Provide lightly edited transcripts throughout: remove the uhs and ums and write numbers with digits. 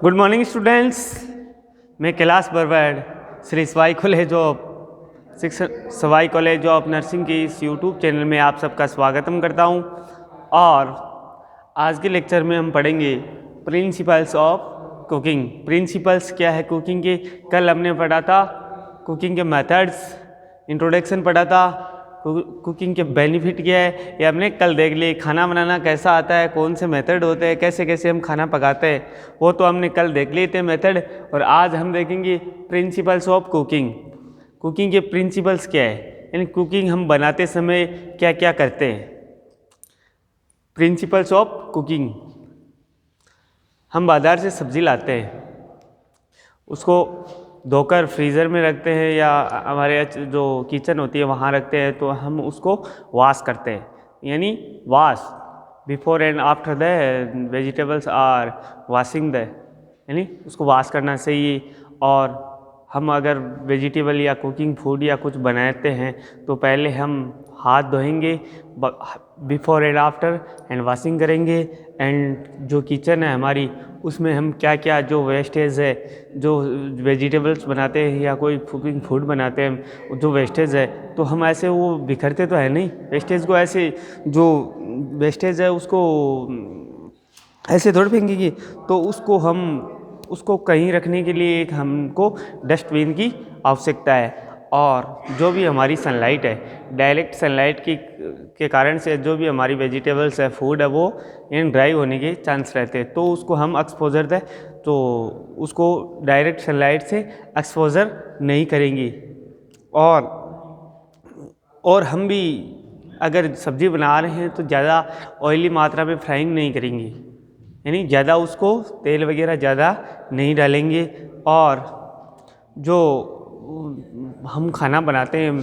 Good morning students. मैं Kailash Barwad Shri Sawai college of nursing के इस यूट्यूब चैनल में आप सबका स्वागतम करता हूं। और आज के लेक्चर में हम पढ़ेंगे प्रिंसिपल्स ऑफ कुकिंग। प्रिंसिपल्स क्या है कुकिंग के? कल हमने पढ़ा था कुकिंग के मेथड्स, इंट्रोडक्शन पढ़ा था, कुकिंग के बेनिफिट क्या है ये हमने कल देख लिए। खाना बनाना कैसा आता है, कौन से मेथड होते हैं, कैसे कैसे हम खाना पकाते हैं, वो तो हमने कल देख लिए थे मेथड। और आज हम देखेंगे प्रिंसिपल्स ऑफ कुकिंग। कुकिंग के प्रिंसिपल्स क्या है, यानी कुकिंग हम बनाते समय क्या क्या करते हैं। प्रिंसिपल्स ऑफ कुकिंग, हम बाज़ार से सब्ज़ी लाते हैं, उसको धोकर फ्रीज़र में रखते हैं या हमारे जो किचन होती है वहाँ रखते हैं, तो हम उसको वॉश करते हैं, यानी wash before and after the vegetables are washing the, यानी उसको वॉश करना चाहिए। और हम अगर वेजिटेबल या कुकिंग फूड या कुछ बनाते हैं तो पहले हम हाथ धोएंगे before and after and washing करेंगे। एंड जो किचन है हमारी उसमें हम क्या क्या जो वेस्टेज है, जो वेजिटेबल्स बनाते हैं या कोई कुकिंग फूड बनाते हैं, जो वेस्टेज है तो हम ऐसे वो बिखरते तो है नहीं, वेस्टेज को ऐसे जो वेस्टेज है उसको ऐसे थोड़ी फेंकेंगे, तो उसको कहीं रखने के लिए एक हमको डस्टबिन की आवश्यकता है। और जो भी हमारी सनलाइट है, डायरेक्ट सनलाइट के कारण से जो भी हमारी वेजिटेबल्स है, फूड है, वो इन ड्राई होने के चांस रहते हैं, तो उसको हम एक्सपोजर दें, तो उसको डायरेक्ट सनलाइट से एक्सपोजर नहीं करेंगे। और हम भी अगर सब्ज़ी बना रहे हैं तो ज़्यादा ऑयली मात्रा में फ्राइंग नहीं करेंगे, यानी ज़्यादा उसको तेल वगैरह ज़्यादा नहीं डालेंगे। और जो हम खाना बनाते हैं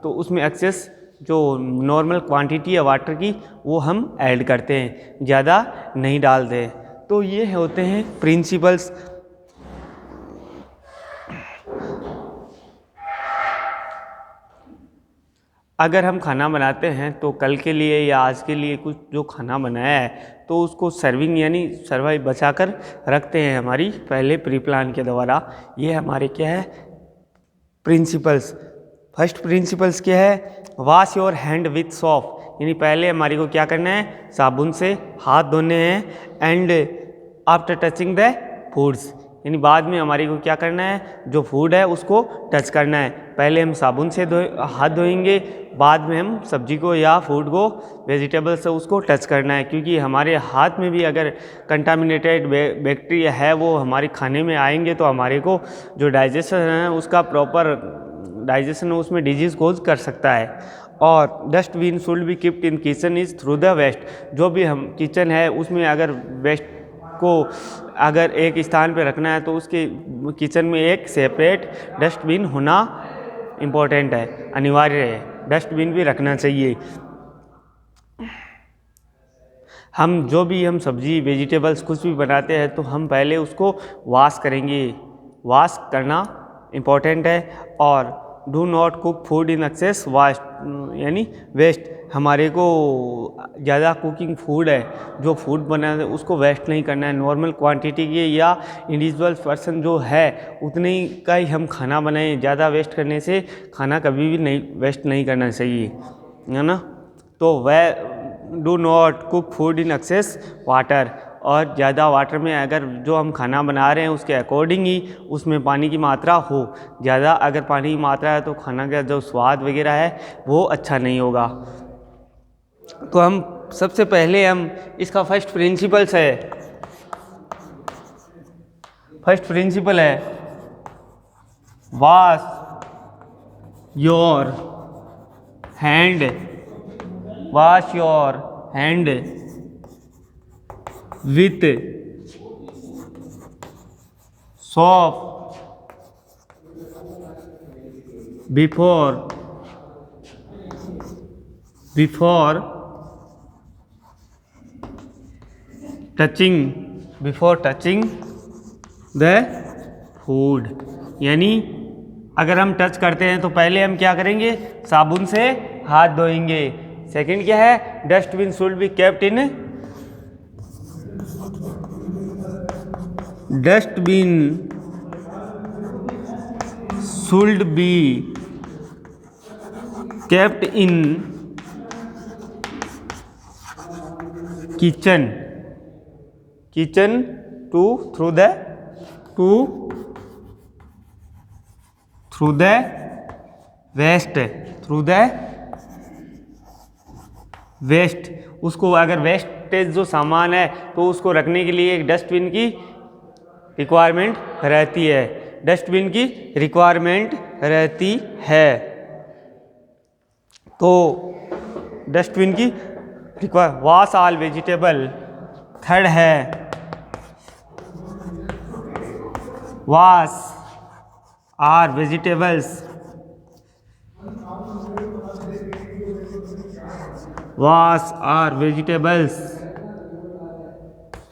तो उसमें एक्सेस जो नॉर्मल क्वांटिटी है वाटर की वो हम ऐड करते हैं, ज़्यादा नहीं डालते। तो ये होते हैं प्रिंसिपल्स। अगर हम खाना बनाते हैं तो कल के लिए या आज के लिए कुछ जो खाना बनाया है तो उसको सर्विंग यानी सर्वाइव बचा कर रखते हैं हमारी पहले प्री प्लान के द्वारा। ये हमारे क्या है प्रिंसिपल्स। फर्स्ट प्रिंसिपल्स क्या है, wash your hand with soap, यानी पहले हमारे को क्या करना है, साबुन से हाथ धोने हैं। And after touching the foods, यानी बाद में हमारे को क्या करना है, जो फूड है उसको टच करना है। पहले हम साबुन से हाथ धोएंगे, बाद में हम सब्जी को या फूड को, वेजिटेबल से उसको टच करना है, क्योंकि हमारे हाथ में भी अगर कंटामिनेटेड बैक्टीरिया है वो हमारे खाने में आएंगे तो हमारे को जो डाइजेशन है उसका प्रॉपर डाइजेशन उसमें डिजीज़ कोज कर सकता है। और dustbin should be kept in kitchen is through the waste, जो भी हम किचन है उसमें अगर वेस्ट को अगर एक स्थान पे रखना है तो उसके किचन में एक सेपरेट डस्टबिन होना इम्पोर्टेंट है, अनिवार्य है, डस्टबिन भी रखना चाहिए। हम जो भी हम सब्जी वेजिटेबल्स कुछ भी बनाते हैं तो हम पहले उसको वॉश करेंगे, वॉश करना इम्पोर्टेंट है। और do not cook food in excess vast, यानी वेस्ट, हमारे को ज़्यादा कुकिंग फूड है जो फूड बना है उसको वेस्ट नहीं करना है। नॉर्मल क्वांटिटी के या इंडिविजुअल पर्सन जो है उतने का ही हम खाना बनाएं, ज़्यादा वेस्ट करने से खाना कभी भी नहीं वेस्ट नहीं करना चाहिए, है ना। तो वह do not cook food in excess water, और ज़्यादा वाटर में अगर जो हम खाना बना रहे हैं उसके अकॉर्डिंग ही उसमें पानी की मात्रा हो। ज़्यादा अगर पानी की मात्रा है तो खाना का जो स्वाद वगैरह है वो अच्छा नहीं होगा। तो हम सबसे पहले हम इसका फर्स्ट प्रिंसिपल है wash your hand with soap before touching the food, यानी अगर हम टच करते हैं तो पहले हम क्या करेंगे, साबुन से हाथ धोएंगे। सेकंड क्या है, dustbin should be kept in dustbin should be kept in kitchen to through the waste उसको अगर वेस्टेज जो सामान है तो उसको रखने के लिए एक डस्टबिन की रिक्वायरमेंट रहती है, तो डस्टबिन की वॉश ऑल वेजिटेबल, थर्ड है wash are vegetables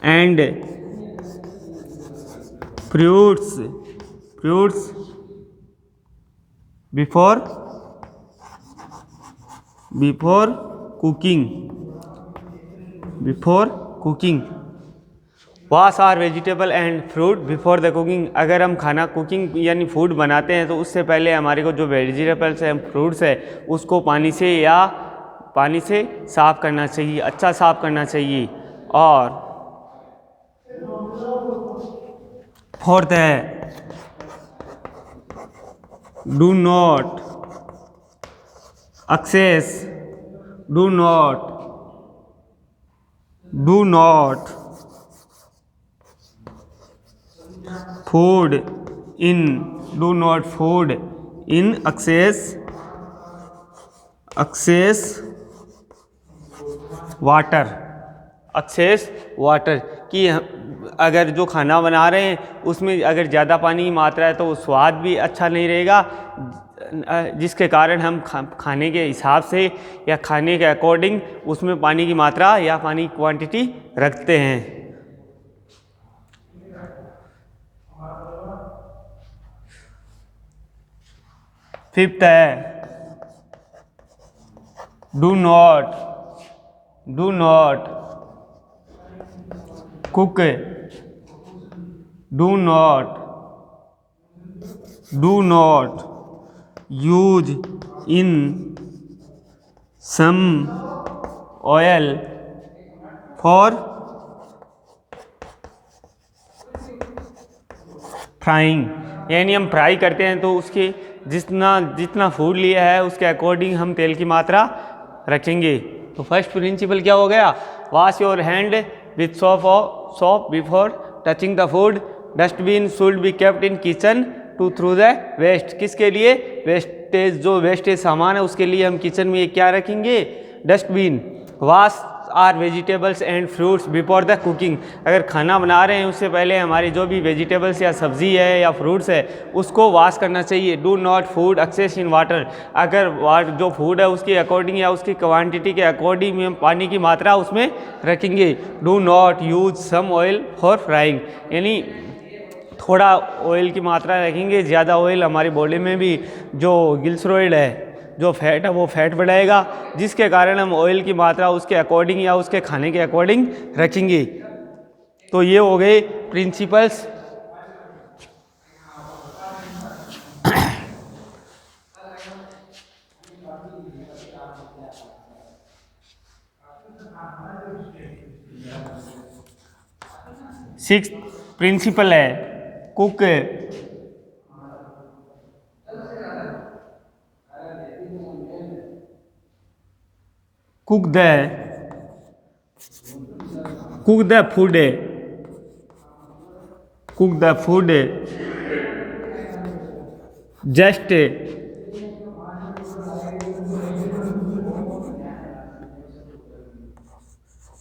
and fruits before cooking. Wash are vegetable and fruit before the cooking. अगर हम खाना कुकिंग यानी फूड बनाते हैं तो उससे पहले हमारे को जो वेजिटेबल्स हैं, फ्रूट्स है, उसको पानी से साफ़ करना चाहिए, अच्छा साफ़ करना चाहिए। और फोर्थ है do not food in excess water कि अगर जो खाना बना रहे हैं उसमें अगर ज़्यादा पानी की मात्रा है तो वो स्वाद भी अच्छा नहीं रहेगा, जिसके कारण हम खाने के हिसाब से या खाने के अकॉर्डिंग उसमें पानी की मात्रा या पानी की क्वांटिटी रखते हैं। फिफ्थ है do not cook use in some oil for frying, यानी हम फ्राई करते हैं तो उसके जितना फूड लिया है उसके अकॉर्डिंग हम तेल की मात्रा रखेंगे। तो फर्स्ट प्रिंसिपल क्या हो गया, wash your hand with soap before touching the food, dustbin should be kept in kitchen to through the waste. किसके लिए, वेस्टेज सामान है उसके लिए हम किचन में क्या रखेंगे, dustbin. Wash are vegetables and fruits before the cooking, अगर खाना बना रहे हैं उससे पहले हमारी जो भी वेजिटेबल्स या सब्ज़ी है या फ्रूट्स है उसको वॉश करना चाहिए। Do not food excess in water, अगर जो फूड है उसके अकॉर्डिंग या उसकी क्वांटिटी के अकॉर्डिंग हम पानी की मात्रा उसमें रखेंगे। Do not use some oil for frying, यानी थोड़ा ऑयल की मात्रा रखेंगे, ज़्यादा ऑयल हमारी बॉडी में भी जो ग्लिसरॉइड है, जो फैट है वो फैट बढ़ाएगा, जिसके कारण हम ऑयल की मात्रा उसके अकॉर्डिंग या उसके खाने के अकॉर्डिंग रखेंगे। तो ये हो गए प्रिंसिपल्स। सिक्स्थ प्रिंसिपल है cook the food just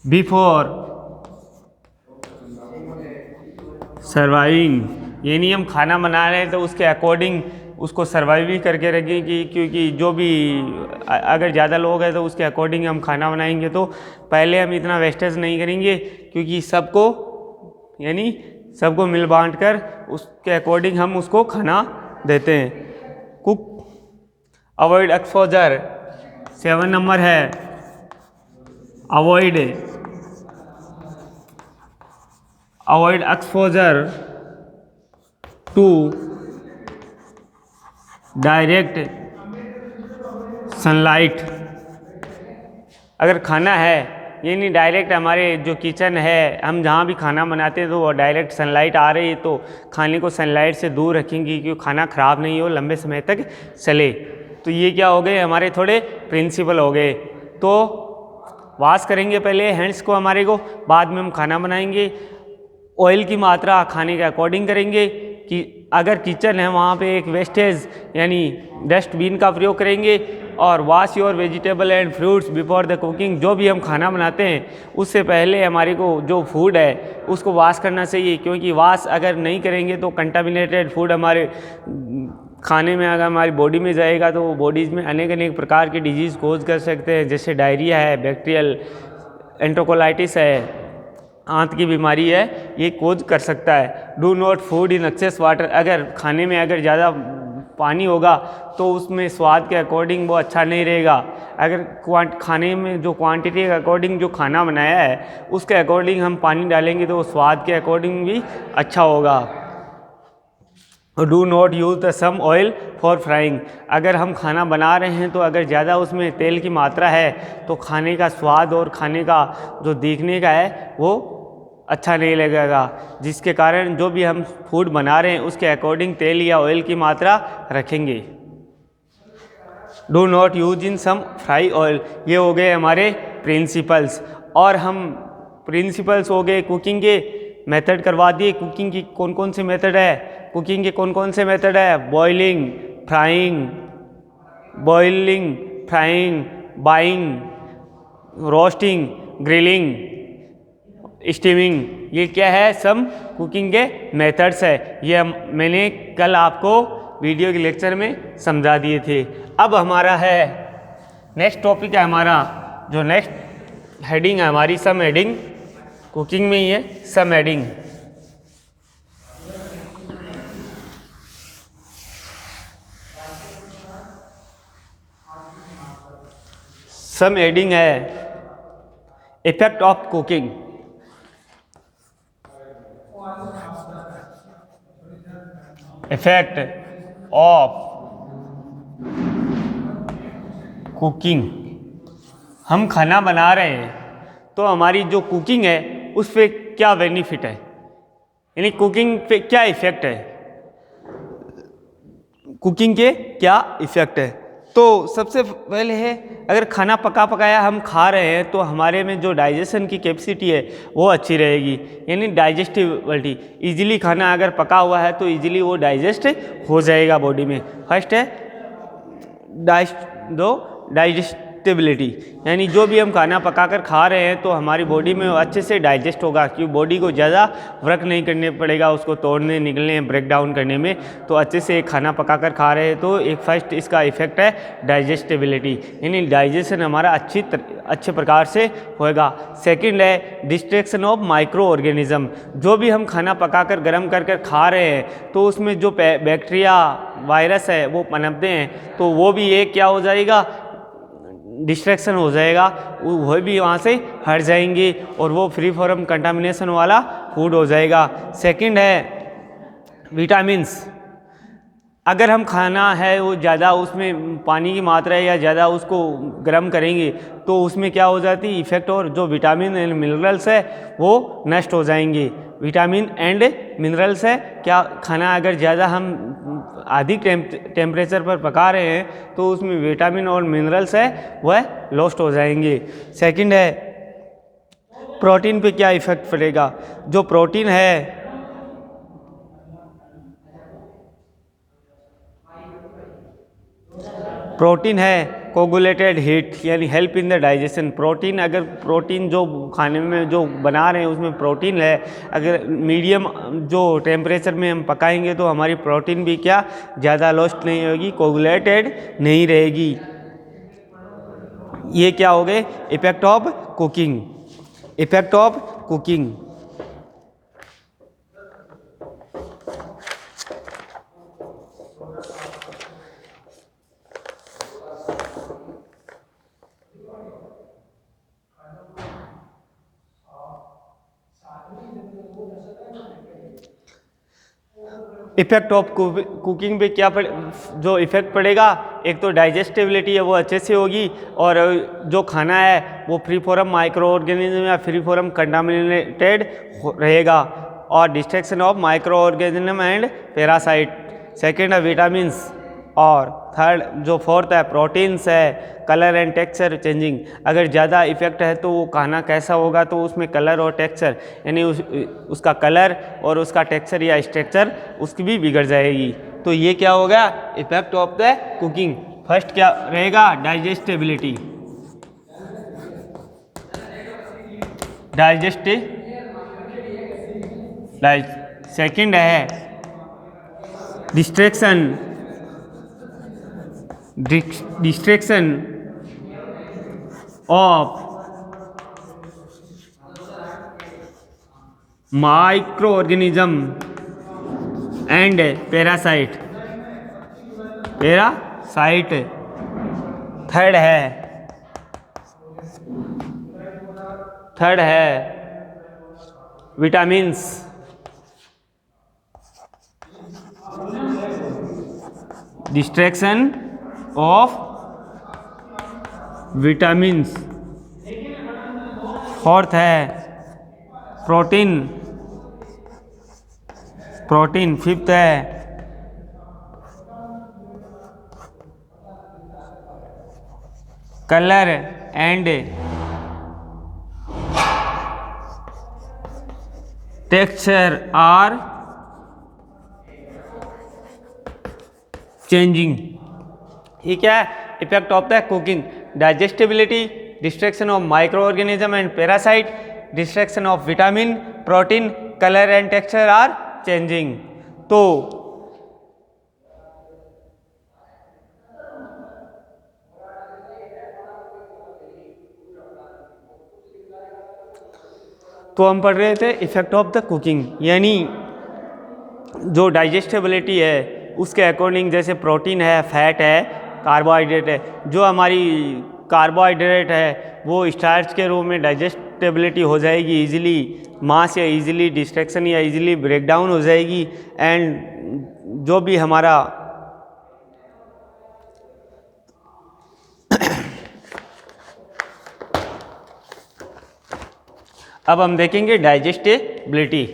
before surviving, यानी हम खाना बना रहे हैं तो उसके अकॉर्डिंग उसको सर्वाइव भी करके रखेंगे, क्योंकि जो भी अगर ज़्यादा लोग हैं तो उसके अकॉर्डिंग हम खाना बनाएंगे तो पहले हम इतना वेस्टेज नहीं करेंगे, क्योंकि सबको मिल बांट कर उसके अकॉर्डिंग हम उसको खाना देते हैं। कुक अवॉइड एक्सपोजर, 7 नंबर है avoid exposure to direct sunlight. अगर खाना है यानी डायरेक्ट हमारे जो किचन है, हम जहाँ भी खाना बनाते हैं तो वो डायरेक्ट सनलाइट आ रही है, तो खाने को सनलाइट से दूर रखेंगे क्योंकि खाना ख़राब नहीं हो, लंबे समय तक चले। तो ये क्या हो गए हमारे थोड़े प्रिंसिपल हो गए। तो वॉश करेंगे पहले हैंड्स को हमारे को, बाद में हम खाना बनाएंगे। ऑयल की मात्रा खाने के अकॉर्डिंग करेंगे कि अगर किचन है वहाँ पे एक वेस्टेज यानी डस्टबिन का प्रयोग करेंगे। और wash your vegetable and fruits before the cooking. जो भी हम खाना बनाते हैं उससे पहले हमारे को जो फूड है उसको वॉश करना चाहिए, क्योंकि वॉश अगर नहीं करेंगे तो कंटामिनेटेड फूड हमारे खाने में अगर हमारी बॉडी में जाएगा तो बॉडीज़ में अनेक अनेक प्रकार की डिजीज़ कोज कर सकते हैं, जैसे डायरिया है, बैक्टीरियल एंटोकोलाइटिस है, आंत की बीमारी है, ये कोज कर सकता है। Do not food in excess water. अगर खाने में अगर ज़्यादा पानी होगा तो उसमें स्वाद के अकॉर्डिंग वो अच्छा नहीं रहेगा। अगर खाने में जो क्वांटिटी के अकॉर्डिंग जो खाना बनाया है उसके अकॉर्डिंग हम पानी डालेंगे तो स्वाद के अकॉर्डिंग भी अच्छा होगा। Do not use the some oil for frying. अगर हम खाना बना रहे हैं तो अगर ज़्यादा उसमें तेल की मात्रा है तो खाने का स्वाद और खाने का जो दिखने का है वो अच्छा नहीं लगेगा, जिसके कारण जो भी हम फूड बना रहे हैं उसके अकॉर्डिंग तेल या ऑयल की मात्रा रखेंगे। Do not use in some fry oil. ये हो गए हमारे प्रिंसिपल्स। और हम प्रिंसिपल्स हो गए, कुकिंग के मेथड करवा दिए। कुकिंग की कौन कौन से मेथड है, कुकिंग के कौन कौन से मेथड है, boiling, frying, buying, roasting, grilling, steaming. ये क्या है, सब कुकिंग के मेथड्स है। ये मैंने कल आपको वीडियो के लेक्चर में समझा दिए थे। अब हमारा है नेक्स्ट टॉपिक है हमारा, जो नेक्स्ट हेडिंग है हमारी सम हेडिंग, कुकिंग में ही है सम हेडिंग। सम हेडिंग है effect of cooking. Effect of cooking. हम खाना बना रहे हैं तो हमारी जो कुकिंग है उस पर क्या बेनिफिट है, यानी कुकिंग पे क्या इफेक्ट है, कुकिंग के क्या इफेक्ट है। तो सबसे पहले है, अगर खाना पका पकाया हम खा रहे हैं तो हमारे में जो डाइजेशन की कैपेसिटी है वो अच्छी रहेगी, यानी डाइजेस्टिबिलिटी। इजीली खाना अगर पका हुआ है तो इजीली वो डाइजेस्ट हो जाएगा बॉडी में। फर्स्ट है डाइजेस्टिबिलिटी, यानी जो भी हम खाना पकाकर खा रहे हैं तो हमारी बॉडी में अच्छे से डाइजेस्ट होगा, क्योंकि बॉडी को ज़्यादा वर्क नहीं करने पड़ेगा उसको तोड़ने, निकलने, ब्रेक डाउन करने में। तो अच्छे से खाना पकाकर खा रहे हैं तो एक फर्स्ट इसका इफेक्ट है डाइजेस्टिबिलिटी, यानी डाइजेशन हमारा अच्छे प्रकार से होएगा। सेकंड है डिस्ट्रैक्शन ऑफ माइक्रो ऑर्गेनिज्म। जो भी हम खाना पकाकर गर्म कर खा रहे हैं तो उसमें जो बैक्टीरिया, वायरस है वो पनपते हैं, तो वो भी एक क्या हो जाएगा, डिस्ट्रैक्शन हो जाएगा, वो भी वहाँ से हट जाएंगे और वो फ्री फॉर्म कंटामिनेशन वाला फूड हो जाएगा। सेकंड है विटामिन्स। अगर हम खाना है वो ज़्यादा उसमें पानी की मात्रा है या ज़्यादा उसको गर्म करेंगे तो उसमें क्या हो जाती है इफेक्ट, और जो विटामिन एंड मिनरल्स है वो नष्ट हो जाएंगे। विटामिन एंड मिनरल्स है क्या, खाना अगर ज़्यादा हम अधिक टेम्परेचर पर पका रहे हैं तो उसमें विटामिन और मिनरल्स है वह लॉस्ट हो जाएंगे। सेकंड है प्रोटीन पे क्या इफेक्ट पड़ेगा। जो प्रोटीन है, प्रोटीन है कोगुलेटेड हीट, यानी help in the digestion. Protein, अगर प्रोटीन जो खाने में जो बना रहे हैं उसमें प्रोटीन है, अगर मीडियम जो टेम्परेचर में हम पकाएंगे तो हमारी प्रोटीन भी क्या ज़्यादा लॉस्ट नहीं होगी, कोगुलेटेड नहीं रहेगी। ये क्या हो गए effect of cooking, effect of cooking. Effect of cooking पे क्या जो इफेक्ट पड़ेगा, एक तो डाइजेस्टिबिलिटी है वो अच्छे से होगी, और जो खाना है वो फ्री फॉरम माइक्रो ऑर्गेनिज्म या फ्री फॉरम कंटामिनेटेड रहेगा, और distraction of microorganism and parasite. Second है विटामिन्स, और थर्ड जो फोर्थ है प्रोटीन्स है, कलर एंड टेक्सचर चेंजिंग। अगर ज़्यादा इफेक्ट है तो वो खाना कैसा होगा, तो उसमें कलर और टेक्सचर यानी उसका कलर और उसका टेक्सचर या स्ट्रक्चर उसकी भी बिगड़ जाएगी। तो ये क्या हो गया effect of the cooking. First क्या रहेगा डाइजेस्टिबिलिटी, सेकेंड है distraction of microorganism and parasite. Third है vitamins, distraction of vitamins. Fourth है प्रोटीन। फिफ्थ है colour and texture are changing. ये क्या है effect of the cooking, digestibility, distraction of microorganism and parasite, distraction of vitamin, protein, colour and texture are changing. तो हम पढ़ रहे थे इफेक्ट ऑफ द कुकिंग, यानी जो डाइजेस्टिबिलिटी है उसके अकॉर्डिंग, जैसे प्रोटीन है, फैट है, कार्बोहाइड्रेट है। जो हमारी कार्बोहाइड्रेट है वो स्टार्च के रूप में डाइजेस्टिबिलिटी हो जाएगी इजीली, मास या इजीली डिस्ट्रैक्शन या इजीली ब्रेकडाउन हो जाएगी। एंड जो भी हमारा अब हम देखेंगे डाइजेस्टिबिलिटी।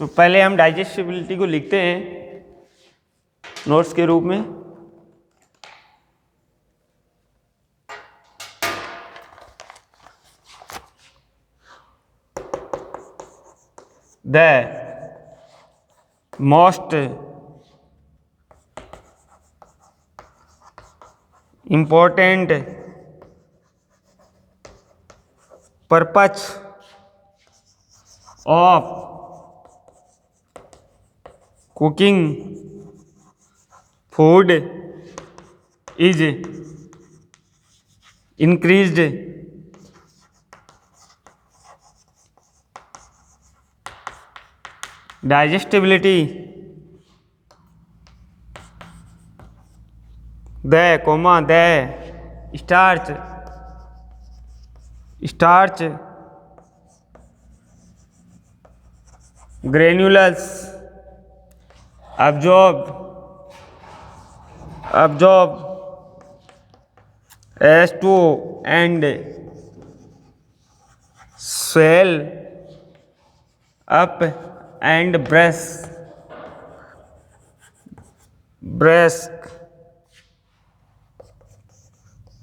तो पहले हम डाइजेस्टिबिलिटी को लिखते हैं नोट्स के रूप में। The most important purpose of cooking food is increased digestibility, the starch granules absorb S2 and swell up and breast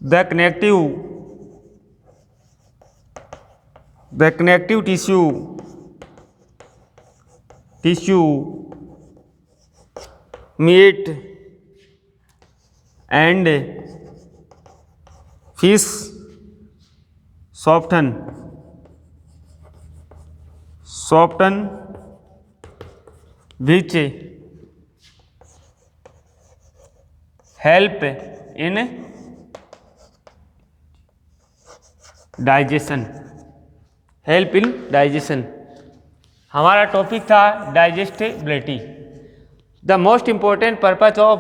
the connective tissue meat and fish soften which help in digestion। हमारा topic था digestibility. The most important purpose of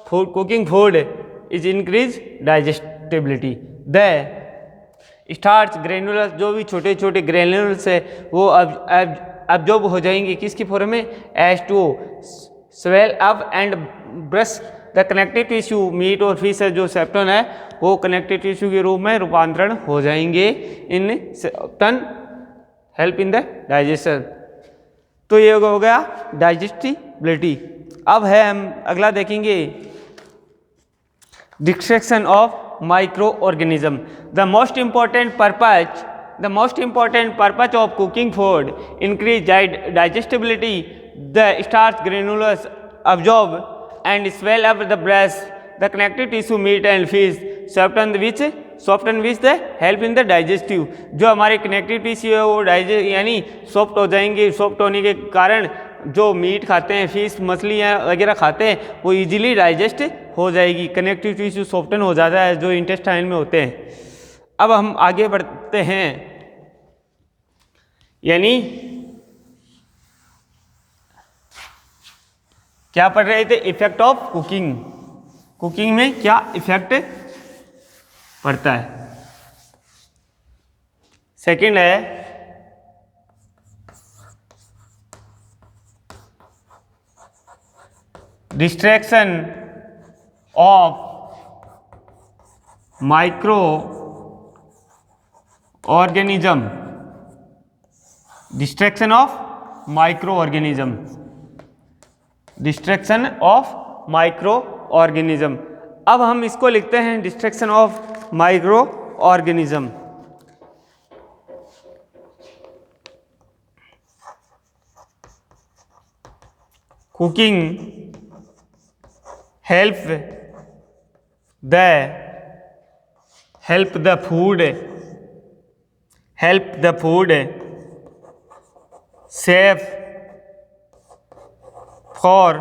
cooking food is increase digestibility. The starch granules, जो भी छोटे छोटे ग्रेनुलस है वो absorb हो जाएंगी किसकी फॉर्म में, H2O, swell up and brush the connective tissue, meat और फिश जो सेप्टन है वो कनेक्टिव टिश्यू के रूप में रूपांतरण हो जाएंगे इन सेप्टन, हेल्प इन द डाइजेशन। तो ये हो गया डाइजेस्टिबिलिटी। अब है हम अगला देखेंगे destruction of microorganism. The most important purpose of cooking food increase digestibility, the starch granules absorb and swell up the breast, the connective tissue, meat and fish, soften which the help in the digestive। जो हमारे connective tissue है वो digest यानी soft हो जाएंगे, soft होने के कारण जो मीट खाते हैं, फिश मछली वगैरह खाते हैं वो इजीली डाइजेस्ट हो जाएगी, कनेक्टिव टिश्यू सॉफ्टन हो जाता है जो इंटेस्टाइन में होते हैं। अब हम आगे बढ़ते हैं, यानी क्या पढ़ रहे थे, इफेक्ट ऑफ कुकिंग, कुकिंग में क्या इफेक्ट पड़ता है। सेकंड है distraction of microorganism, distraction of microorganism, distraction of microorganism. अब हम इसको लिखते हैं distraction of microorganism. Cooking help the food safe for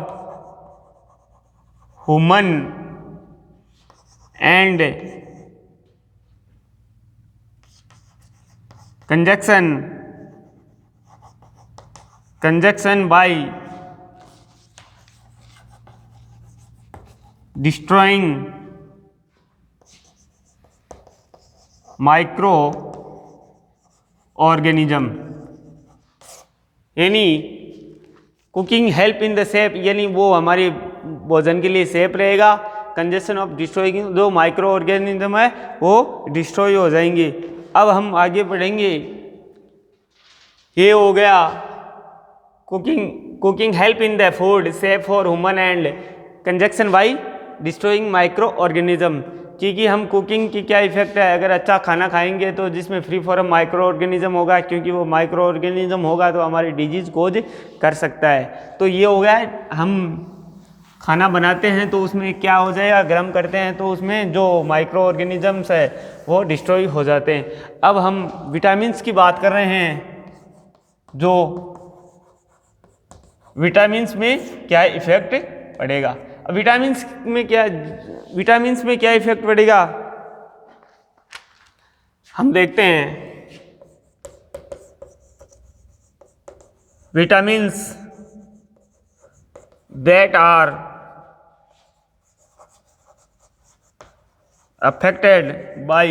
human and conjunction by destroying microorganism. यानी cooking help in the safe, यानी वो हमारे भोजन के लिए सेफ रहेगा। कंजक्शन ऑफ डिस्ट्रॉइंग, जो माइक्रो ऑर्गेनिज्म है वो डिस्ट्रॉय हो जाएंगे। अब हम आगे बढ़ेंगे, ये हो गया cooking help in the food safe for human and conjunction by destroying micro organism. क्योंकि हम कुकिंग की क्या इफेक्ट है, अगर अच्छा खाना खाएंगे तो जिसमें फ्री फॉर्म माइक्रो ऑर्गेनिज्म होगा, क्योंकि वो माइक्रो ऑर्गेनिज्म होगा तो हमारी डिजीज कोज कर सकता है। तो ये हो गया, हम खाना बनाते हैं तो उसमें क्या हो जाएगा, गर्म करते हैं तो उसमें जो माइक्रो ऑर्गेनिजम्स है वो डिस्ट्रॉय हो जाते हैं। अब हम विटामिन्स की बात कर रहे हैं, जो विटामिन्स में क्या इफेक्ट पड़ेगा। अब विटामिन्स में क्या इफेक्ट पड़ेगा हम देखते हैं। Vitamins that are affected by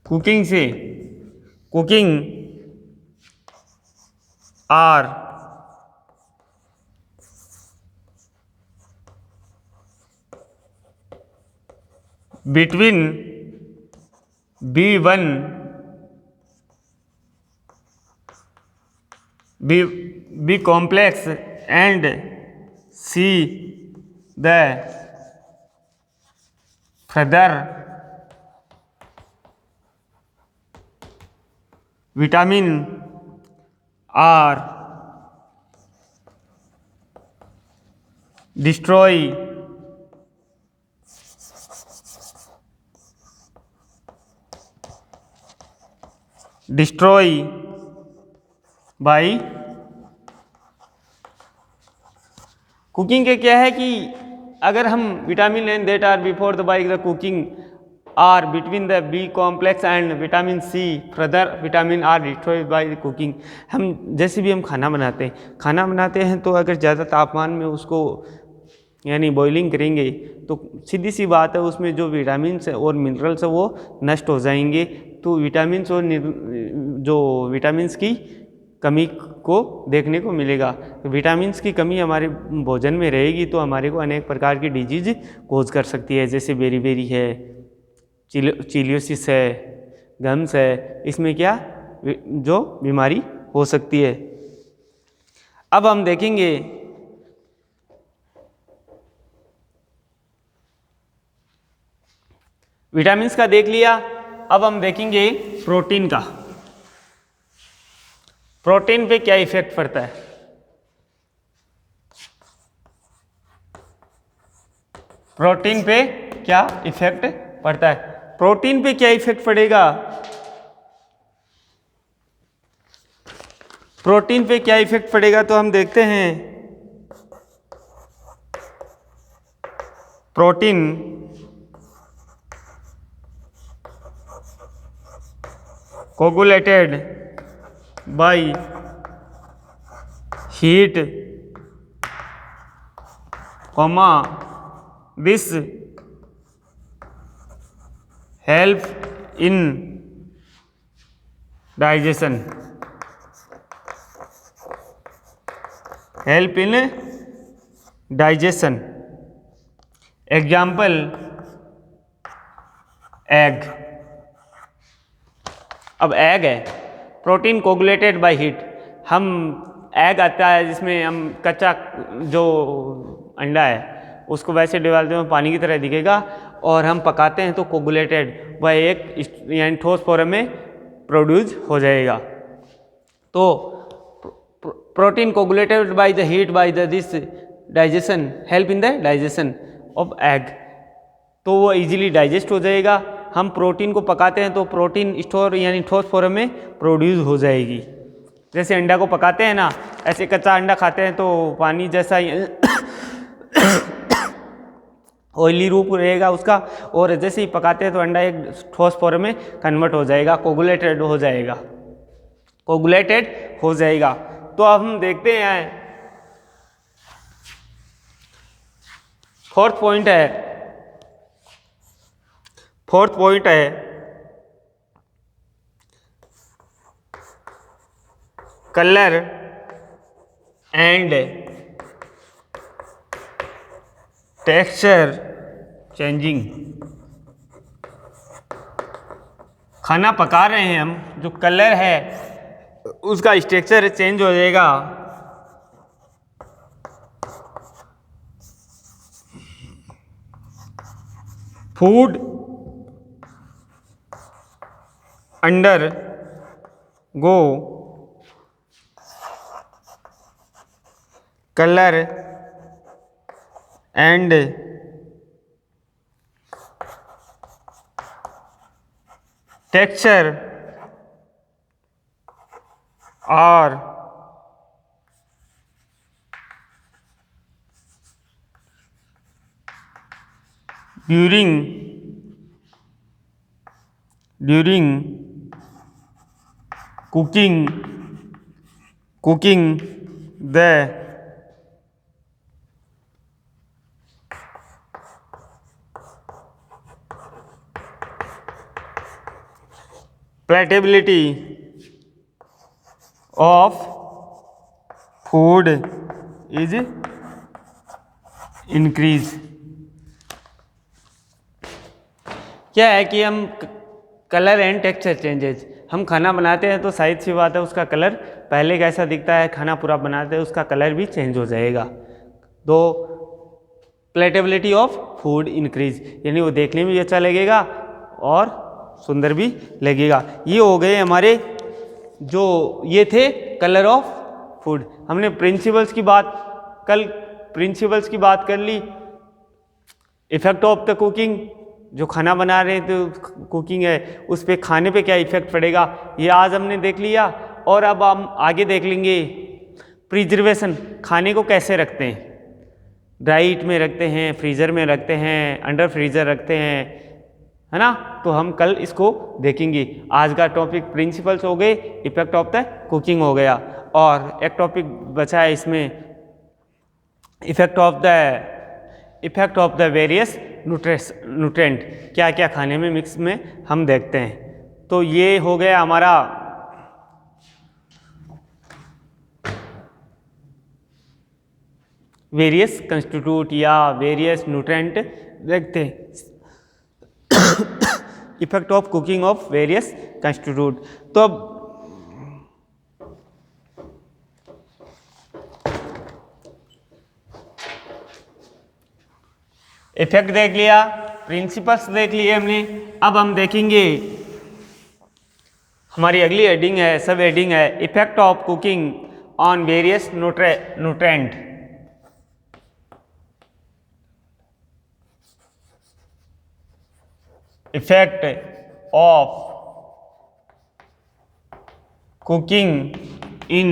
cooking से cooking are between B1 B complex and C the further vitamin are destroy by cooking के क्या है कि अगर हम vitamin and that are before the by the cooking are between the B complex and vitamin C further vitamin are destroyed by the cooking. हम जैसे भी हम खाना बनाते हैं तो अगर ज़्यादा तापमान में उसको यानी बॉइलिंग करेंगे तो सीधी सी बात है उसमें जो विटामिन्स और मिनरल्स है वो नष्ट हो जाएंगे। तो विटामिन्स और जो विटामिन्स की कमी को देखने को मिलेगा। तो विटामिन्स की कमी हमारे भोजन में रहेगी तो हमारे को अनेक प्रकार की डिजीज कोज कर सकती है, जैसे बेरी है, चिलियोसिस है, गम्स है, इसमें क्या जो बीमारी हो सकती है। अब हम देखेंगे विटामिन्स का देख लिया, अब हम देखेंगे प्रोटीन का। प्रोटीन पे क्या इफेक्ट पड़ता है? प्रोटीन पे क्या इफेक्ट पड़ता है? प्रोटीन पे क्या इफेक्ट पड़ेगा? प्रोटीन पे क्या इफेक्ट पड़ेगा तो हम देखते हैं। Protein coagulated by heat, comma this help in digestion, help in digestion. Example egg. अब एग है, प्रोटीन कोगुलेटेड बाय हीट। हम एग आता है जिसमें हम कच्चा जो अंडा है उसको वैसे डिवालते हैं, पानी की तरह दिखेगा, और हम पकाते हैं तो कोगुलेटेड वह एक यानी ठोस फॉर्म में प्रोड्यूस हो जाएगा। तो protein coagulated by the heat by the this digestion help in the digestion of egg, तो वो इजीली डाइजेस्ट हो जाएगा। हम प्रोटीन को पकाते हैं तो प्रोटीन स्टोर यानी ठोस फॉर्म में प्रोड्यूस हो जाएगी। जैसे अंडा को पकाते हैं ना, ऐसे कच्चा अंडा खाते हैं तो पानी जैसा ऑयली रूप रहेगा उसका, और जैसे ही पकाते हैं तो अंडा एक ठोस फॉर्म में कन्वर्ट हो जाएगा, कोगुलेटेड हो जाएगा, कोगुलेटेड हो जाएगा। तो अब हम देखते हैं फोर्थ पॉइंट है कलर एंड टेक्सचर चेंजिंग। खाना पका रहे हैं हम, जो कलर है उसका टेक्सचर चेंज हो जाएगा। Food undergo colour and texture are during cooking the palatability of food is increase। क्या है कि हम कलर एंड टेक्सचर चेंजेस, हम खाना बनाते हैं तो शायद सी बात है उसका कलर पहले कैसा दिखता है, खाना पूरा बनाते हैं उसका कलर भी चेंज हो जाएगा। तो प्लेटेबिलिटी ऑफ फूड इंक्रीज, यानी वो देखने में भी अच्छा लगेगा और सुंदर भी लगेगा। ये हो गए हमारे जो ये थे कलर ऑफ फूड। हमने प्रिंसिपल्स की बात कर ली। इफेक्ट ऑफ द कुकिंग, जो खाना बना रहे हैं तो कुकिंग है उस पर खाने पे क्या इफेक्ट पड़ेगा, ये आज हमने देख लिया। और अब हम आगे देख लेंगे प्रिजर्वेशन, खाने को कैसे रखते हैं, ड्राइट में रखते हैं, फ्रीज़र में रखते हैं, अंडर फ्रीज़र रखते हैं, है ना। तो हम कल इसको देखेंगे। आज का टॉपिक प्रिंसिपल्स हो गए, इफेक्ट ऑफ द कुकिंग हो गया, और एक टॉपिक बचा है इसमें effect of the various nutrient, क्या क्या खाने में मिक्स में हम देखते हैं। तो ये हो गया हमारा वेरियस कंस्टिट्यूट या वेरियस न्यूट्रेंट देखते हैं, effect of cooking of various constitute. तो अब इफेक्ट देख लिया, प्रिंसिपल्स देख लिए हमने। अब हम देखेंगे हमारी अगली हेडिंग है, सब हेडिंग है effect of cooking on various nutrient. Effect of cooking in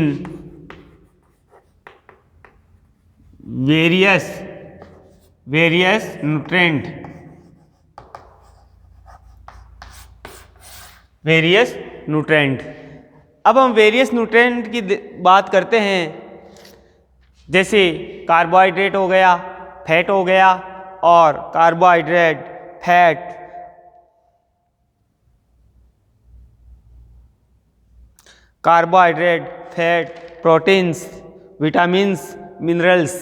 various nutrient, various nutrient. अब हम वेरियस न्यूट्रेंट की बात करते हैं, जैसे कार्बोहाइड्रेट हो गया, फैट हो गया, और carbohydrate, fat, proteins, vitamins, minerals,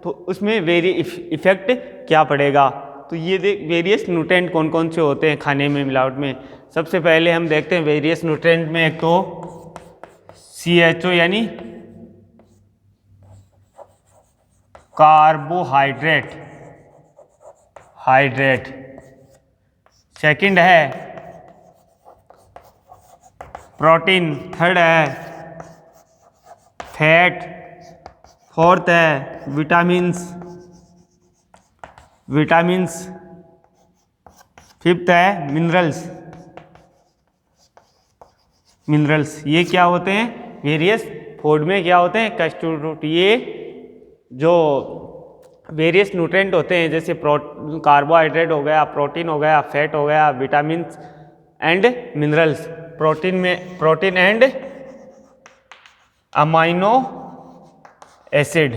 तो उसमें इफेक्ट क्या पड़ेगा। तो ये देख वेरियस न्यूट्रेंट कौन कौन से होते हैं खाने में, मिलावट में। सबसे पहले हम देखते हैं वेरियस न्यूट्रेंट में, एक तो CHO यानी कार्बोहाइड्रेट, सेकंड है प्रोटीन, थर्ड है फैट, फोर्थ है विटामिन्स, फिफ्थ है मिनरल्स। ये क्या होते हैं वेरियस फूड में, क्या होते हैं कंस्टिट्यूट। ये जो वेरियस न्यूट्रेंट होते हैं, जैसे कार्बोहाइड्रेट हो गया, प्रोटीन हो गया, फैट हो गया, vitamins and minerals. Protein and amino acid,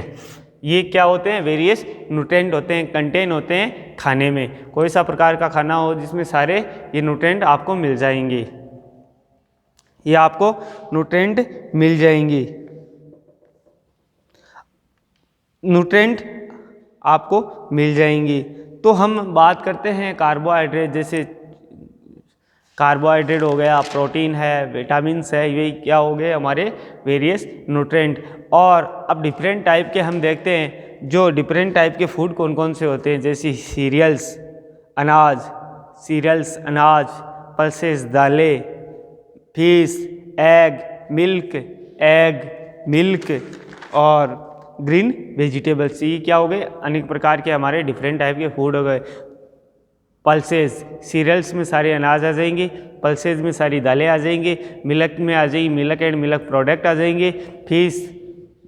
ये क्या होते हैं वेरियस न्यूट्रेंट होते हैं, कंटेन होते हैं खाने में। कोई सा प्रकार का खाना हो जिसमें सारे ये न्यूट्रेंट आपको मिल जाएंगे, ये आपको न्यूट्रेंट मिल जाएंगी, न्यूट्रेंट आपको मिल जाएंगी। तो हम बात करते हैं कार्बोहाइड्रेट, जैसे कार्बोहाइड्रेट हो गया, प्रोटीन है, विटामिन्स है, ये क्या हो गए हमारे वेरियस न्यूट्रेंट। और अब डिफरेंट टाइप के हम देखते हैं, जो डिफरेंट टाइप के फूड कौन कौन से होते हैं, जैसे सीरियल्स अनाज, पल्सेस दालें, फिश, मिल्क और ग्रीन वेजिटेबल्स। ये क्या हो गए अनेक प्रकार के हमारे डिफरेंट टाइप के फूड हो गए। पल्सेस, सीरियल्स में सारे अनाज आ जाएंगे, पल्सेस में सारी दालें आ जाएंगी, मिल्क में आ जाएगी मिल्क एंड मिल्क प्रोडक्ट आ जाएंगे, फिश,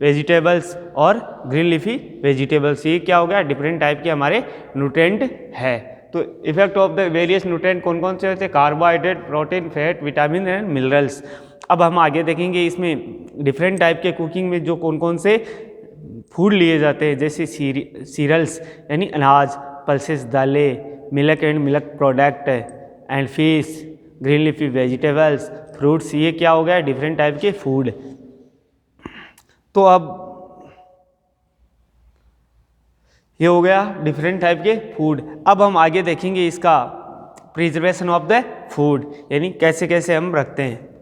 वेजिटेबल्स और ग्रीन लीफी वेजिटेबल्स। ये क्या हो गया डिफरेंट टाइप के हमारे न्यूट्रेंट है। तो effect of the various nutrient कौन कौन से होते हैं, carbohydrate, protein, fat, vitamin and minerals. अब हम आगे देखेंगे इसमें डिफरेंट टाइप के कुकिंग में जो कौन कौन से फूड लिए जाते हैं, जैसे सीरियल्स यानी अनाज, पल्सेस दालें, milk and milk product and fish, green leafy vegetables, fruits. ये क्या हो गया डिफरेंट टाइप के फूड। तो अब ये हो गया डिफरेंट टाइप के फूड। अब हम आगे देखेंगे इसका प्रिजर्वेशन ऑफ द फूड, यानी कैसे कैसे हम रखते हैं।